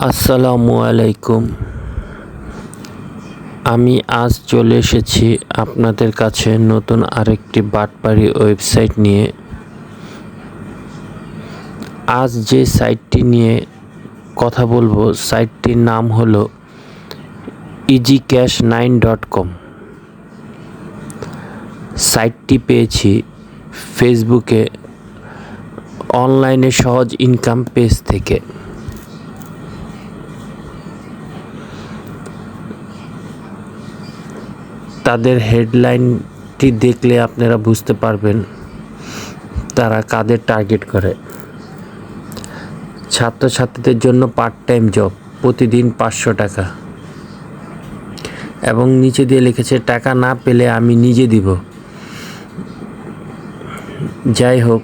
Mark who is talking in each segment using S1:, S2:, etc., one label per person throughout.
S1: আসসালামু আলাইকুম। আমি আজ চলে এসেছি আপনাদের কাছে নতুন আরেকটি বাটপাড়ি ওয়েবসাইট নিয়ে। আজ যে সাইটটি নিয়ে কথা বলবো, সাইটটির নাম হলো easycash9.com। সাইটটি পেয়েছি ফেসবুকে অনলাইনে সহজ ইনকাম পেজ থেকে। তাদের হেডলাইনটি দেখলে আপনারা বুঝতে পারবেন তারা কাদের টার্গেট করে। ছাত্রছাত্রীদের জন্য পার্ট টাইম জব, প্রতিদিন 500 টাকা, এবং নিচে দিয়ে লিখেছে টাকা না পেলে আমি নিজে দিব। যাই হোক,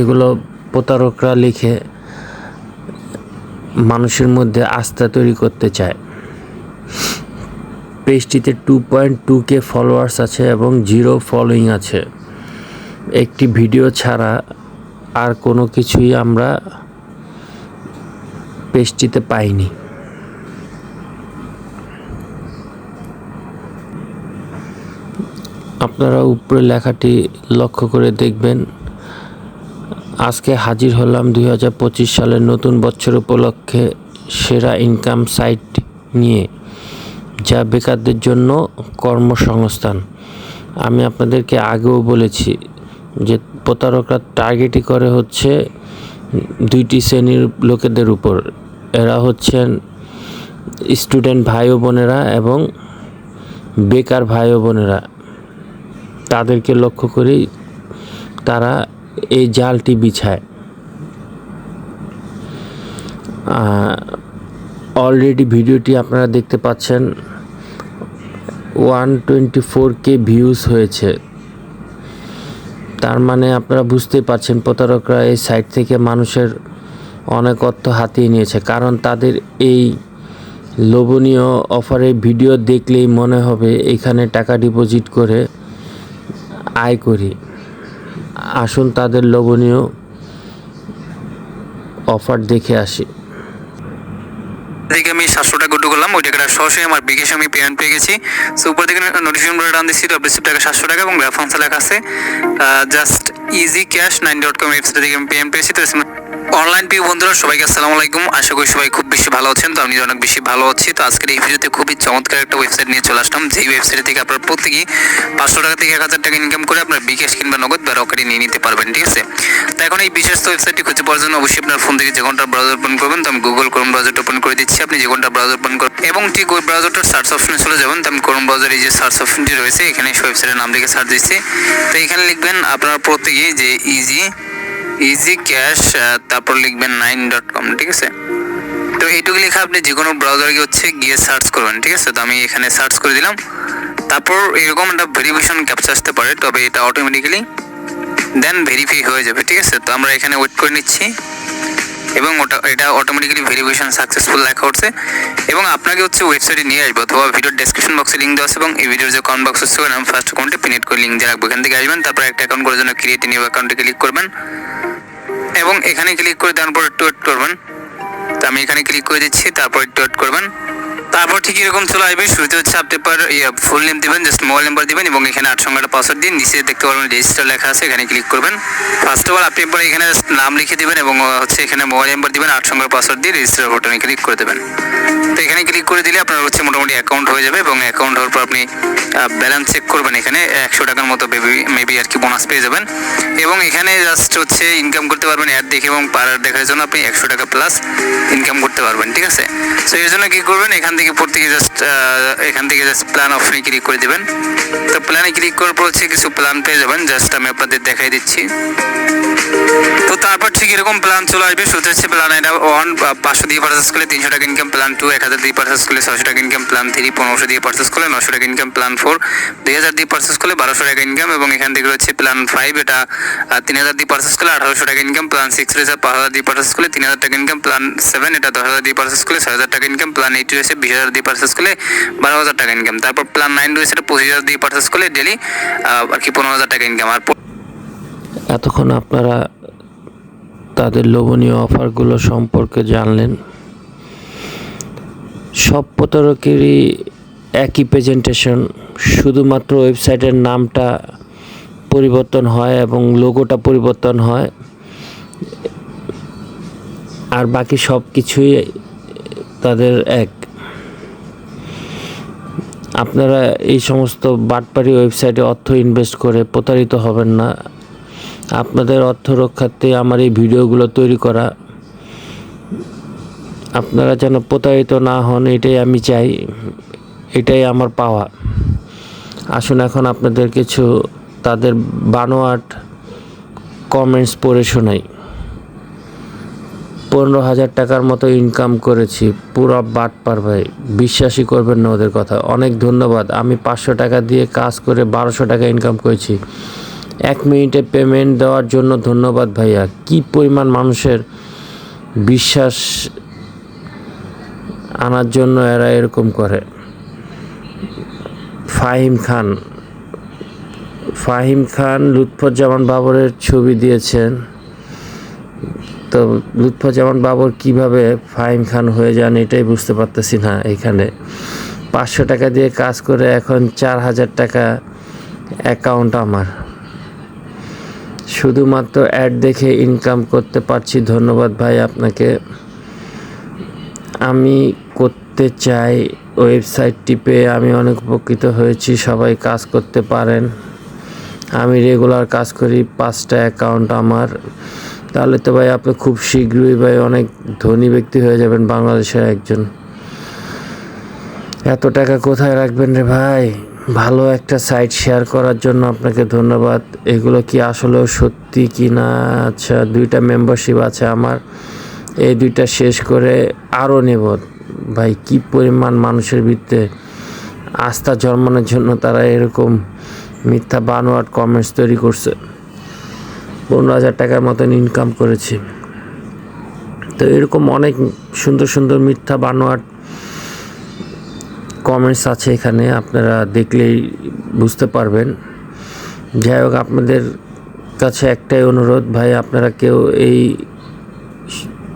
S1: এগুলো প্রতারকরা লিখে মানুষের মধ্যে আস্থা তৈরি করতে চায়। পেজটিতে 2.2K ফলোয়ার্স আছে এবং 0 ফলোয়িং আছে। একটি ভিডিও ছাড়া আর কোনো কিছুই আমরা পেজটিতে পাইনি। আপনারা উপরে লেখাটি লক্ষ্য করে দেখবেন। আজকে হাজির হলাম 2025 সালের নতুন বছর উপলক্ষে সেরা ইনকাম সাইট নিয়ে, যা বেকারদের জন্য কর্মসংস্থান। আমি আপনাদেরকে আগেও বলেছি যে প্রতারকরা টার্গেটই করে হচ্ছে দুইটি শ্রেণীর লোকেদের উপর। এরা হচ্ছেন স্টুডেন্ট ভাই ও বোনেরা এবং বেকার ভাই ও বোনেরা। তাদেরকে লক্ষ্য করেই তারা এই জালটি বিছায়। অলরেডি ভিডিওটি আপনারা দেখতে পাচ্ছেন 124K ভিউজ হয়েছে। তার মানে আপনারা বুঝতেই পারছেন প্রতারকরা এই সাইট থেকে মানুষের অনেক অর্থ হাতিয়ে নিয়েছে। কারণ তাদের এই লোভনীয় অফারে ভিডিও দেখলেই মনে হবে এখানে টাকা ডিপোজিট করে আয় করি। আসুন তাদের লোভনীয় অফার দেখে আসি।
S2: থেকে আমি 700 টাকা গুড করলাম, ওই টাকাটা সরাসরি আমার বিকাশে আমি পেমেন্ট পেয়ে গেছি। সো উপর থেকে নোটিফিকেশন করে ডান দিচ্ছি, রিসিপ্ট টাকা 700 টাকা এবং রেফারেন্স লেখা আছে জাস্ট easycash9.com ওয়েবসাইট থেকে আমি পেমেন্ট পেয়েছি। তো অনলাইন প্রিয় বন্ধুরা, সবাইকে আসসালামু আলাইকুম। আশা করি সবাই খুব বেশি ভালো আছেন। তো আমি অনেক বেশি ভালো আছি। তো আজকের এই ভিডিওতে খুবই চমৎকার একটা ওয়েবসাইট নিয়ে চলে আসলাম, যেই ওয়েবসাইট থেকে আপনার প্রত্যেকেই 500 টাকা থেকে 1000 টাকা ইনকাম করে আপনার বিকাশ কিংবা নগদ বা রকেটে নিয়ে নিতে পারবেন। ঠিক আছে, তো এখন এই বিশেষ ওয়েবসাইটটি খুঁজে পাওয়ার জন্য অবশ্যই আপনার ফোন থেকে যে কোনটা ব্রাউজার ওপেন করবেন। তো আমি গুগল ক্রোম ব্রাউজারটা ওপেন করে দিচ্ছি। আপনি যে কোনটা ব্রাউজার ওপেন করবেন এবং ঠিক ওই ব্রাউজারটার সার্চ অপশনে চলে যাবেন। তো আমি ক্রোম ব্রাউজারে যে সার্চ অপশনটি রয়েছে এখানে ওয়েবসাইটের নাম লিখে সার্চ দিচ্ছি। তো এখানে লিখবেন আপনারা প্রত্যেকেই যে ইজি ক্যাশ, তারপর লিখবেন 9.com। ঠিক আছে, তো এইটুকু লিখে আপনি যে কোনো ব্রাউজারে গিয়ে সার্চ করবেন। ঠিক আছে, তো আমি এখানে সার্চ করে দিলাম। তারপর এরকম একটা ভেরিফিকেশন ক্যাপচা আসতে পারে, তবে এটা অটোমেটিক্যালি দেন ভেরিফাই হয়ে যাবে। ঠিক আছে, তো আমরা এখানে ওয়েট করে নিচ্ছি এবং এটা অটোমেটিক্যালি ভেরিফিকেশন সাকসেসফুল লেখা হচ্ছে এবং আপনাকে ওয়েবসাইটে নিয়ে আসবে, অথবা ভিডিওর ডেসক্রিপশন বক্সে লিঙ্ক দেওয়া আছে এবং এই ভিডিওর যে কমেন্ট বক্স আছে আমি ফার্স্ট কমেন্টে পিন করে লিঙ্ক দিয়ে রাখবো। এখান থেকে আসবেন, তারপর একটা অ্যাকাউন্ট করার জন্য ক্রিয়েট নিউ অ্যাকাউন্টে ক্লিক করবেন এবং এখানে ক্লিক করে দেওয়ার পর একটু ওয়েট করবেন। তো আমি এখানে ক্লিক করে দিচ্ছি, তারপর একটু ওয়েট করবেন। তারপর ঠিক এরকম চলে আসবে। শুরুতে আপনি ফুল নেম দিবেন, জাস্ট মোবাইল নাম্বার দিবেন এবং এখানে 8 সংখ্যাটা পাসওয়ার্ড দিন। নিচে দেখতে পারবেন রেজিস্টার লেখা আছে, এখানে ক্লিক করবেন। ফার্স্ট অফ অল আপনি এখানে নাম লিখে দিবেন এবং এখানে মোবাইল নাম্বার দিবেন, 8 সংখ্যার পাসওয়ার্ড দিয়ে রেজিস্টার বাটনে ক্লিক করে দেবেন। তো এখানে ক্লিক করে দিলে আপনার মোটামুটি অ্যাকাউন্ট হয়ে যাবে এবং অ্যাকাউন্ট হওয়ার পর আপনি ব্যালেন্স চেক করবেন। এখানে 100 টাকার মতো মেবি আর কি বোনাস পেয়ে যাবেন এবং এখানে জাস্ট ইনকাম করতে পারবেন অ্যাড দেখে এবং পার দেখার জন্য আপনি 100 টাকা প্লাস ইনকাম করতে পারবেন। ঠিক আছে, তো এর জন্য কী করবেন, এখান থেকে জাস্ট প্ল্যান অপশনে ক্লিক করে দেবেন। তো প্ল্যানে ক্লিক করার পর কিছু প্ল্যান পেয়ে যাবেন, জাস্ট আমি আপনাদের দেখাই দিচ্ছি। তো তারপর ঠিক এরকম প্ল্যান চলে আসবে। শুরুতে প্ল্যান এটা 1 500 দিয়ে পারচেস করলে 300 টাকা ইনকাম, প্ল্যান 2 1000 দিয়ে পারচেস করলে 600 টাকা ইনকাম, প্ল্যান 3 1500 দিয়ে পারচেস করলে 900 টাকা ইনকাম, প্ল্যান 4 2000 দিয়ে পারচেস করলে 1200 টাকা ইনকাম এবং এখান থেকে প্ল্যান 5 এটা 3000 দিয়ে পারচেস করলে 1800 টাকা ইনকাম, প্ল্যান 6 5000 দিয়ে পারচেস করলে 3000 টাকা ইনকাম, প্ল্যান 7 এটা 10000 দিয়ে পারচেস করলে 6000 টাকা ইনকাম, প্ল্যান 8 রয়েছে 20000 দিয়ে পারচেস করলে 12000 টাকা ইনকাম, তারপর প্ল্যান 9 রয়েছে 25000 দিয়ে পারচেস করলে ডেলি আর কি 15000 টাকা ইনকাম। আর
S1: এতক্ষণ আপনারা তাদের লোভনীয় অফারগুলো সম্পর্কে জানলেন। সব প্রতারকেরই একই প্রেজেন্টেশন, শুধুমাত্র ওয়েবসাইটের নামটা পরিবর্তন হয় এবং লোগোটা পরিবর্তন হয়, আর বাকি সব কিছুই তাদের এক। আপনারা এই সমস্ত বাটপাড়ি ওয়েবসাইটে অর্থ ইনভেস্ট করে প্রতারিত হবেন না। আপনাদের অর্থ রক্ষার্থে আমার এই ভিডিওগুলো তৈরি করা। আপনারা যেন প্রতারিত না হন, এটাই আমি চাই, এটাই আমার পাওয়া। আসুন এখন আপনাদের কিছু তাদের বানোয়াট কমেন্টস পড়ে শোনাই। 15,000 টাকার মতো ইনকাম করেছি, পুরো বাটপার ভাই, বিশ্বাসই করবেন না ওদের কথা। অনেক ধন্যবাদ, আমি 500 টাকা দিয়ে কাজ করে 1200 টাকা ইনকাম করেছি। 1 মিনিটে পেমেন্ট দেওয়ার জন্য ধন্যবাদ ভাইয়া। কি পরিমাণ মানুষের বিশ্বাস আনার জন্য এরা এরকম করে। ফাহিম খান লুৎফুজ্জামান বাবরের ছবি দিয়েছেন, তো লুৎফুজ্জামান বাবর কিভাবে ফাহিম খান হয়ে যান এটাই বুঝতে পারতেছি না। এখানে 500 টাকা দিয়ে কাজ করে এখন 4,000 টাকা অ্যাকাউন্ট আমার, শুধুমাত্র অ্যাড দেখে ইনকাম করতে পারছি। ধন্যবাদ ভাই আপনাকে। আমি করতে চাই ওয়েবসাইটটি পেয়ে আমি অনেক উপকৃত হয়েছি। সবাই কাজ করতে পারেন, আমি রেগুলার কাজ করি, 5টা অ্যাকাউন্ট আমার। তাহলে তো ভাই আপনি খুব শীঘ্রই ভাই অনেক ধনী ব্যক্তি হয়ে যাবেন, বাংলাদেশের একজন। এত টাকা কোথায় রাখবেন রে ভাই? ভালো একটা সাইট শেয়ার করার জন্য আপনাকে ধন্যবাদ। এগুলো কি আসলেও সত্যি কি না? আচ্ছা, 2টা মেম্বারশিপ আছে আমার, এই 2টা শেষ করে আরও নেব। ভাই কি পরিমাণ মানুষের ভিতরে আস্থা জন্মানোর জন্য তারা এরকম মিথ্যা বানোয়াট কমেন্টস তৈরি করছে। 15,000 টাকার মতন ইনকাম করেছি। তো এরকম অনেক সুন্দর সুন্দর মিথ্যা বানোয়াট কমেন্টস আছে এখানে, আপনারা দেখলেই বুঝতে পারবেন। যাই হোক, আপনাদের কাছে একটাই অনুরোধ ভাই, আপনারা কেউ এই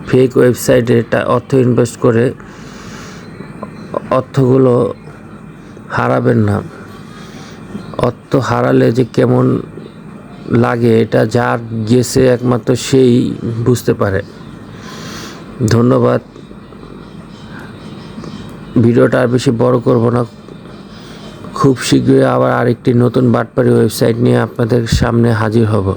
S1: ফেক ওয়েবসাইটে অর্থ ইনভেস্ট করে অর্থগুলো হারাবেন না। অর্থ হারালে যে কেমন লাগে এটা যার গেছে একমাত্র সেই বুঝতে পারে। ধন্যবাদ। ভিডিওটা আর বেশি বড় করব না, খুব শীঘ্রই আবার আরেকটি নতুন বাটপাড়ি ওয়েবসাইট নিয়ে আপনাদের সামনে হাজির হব।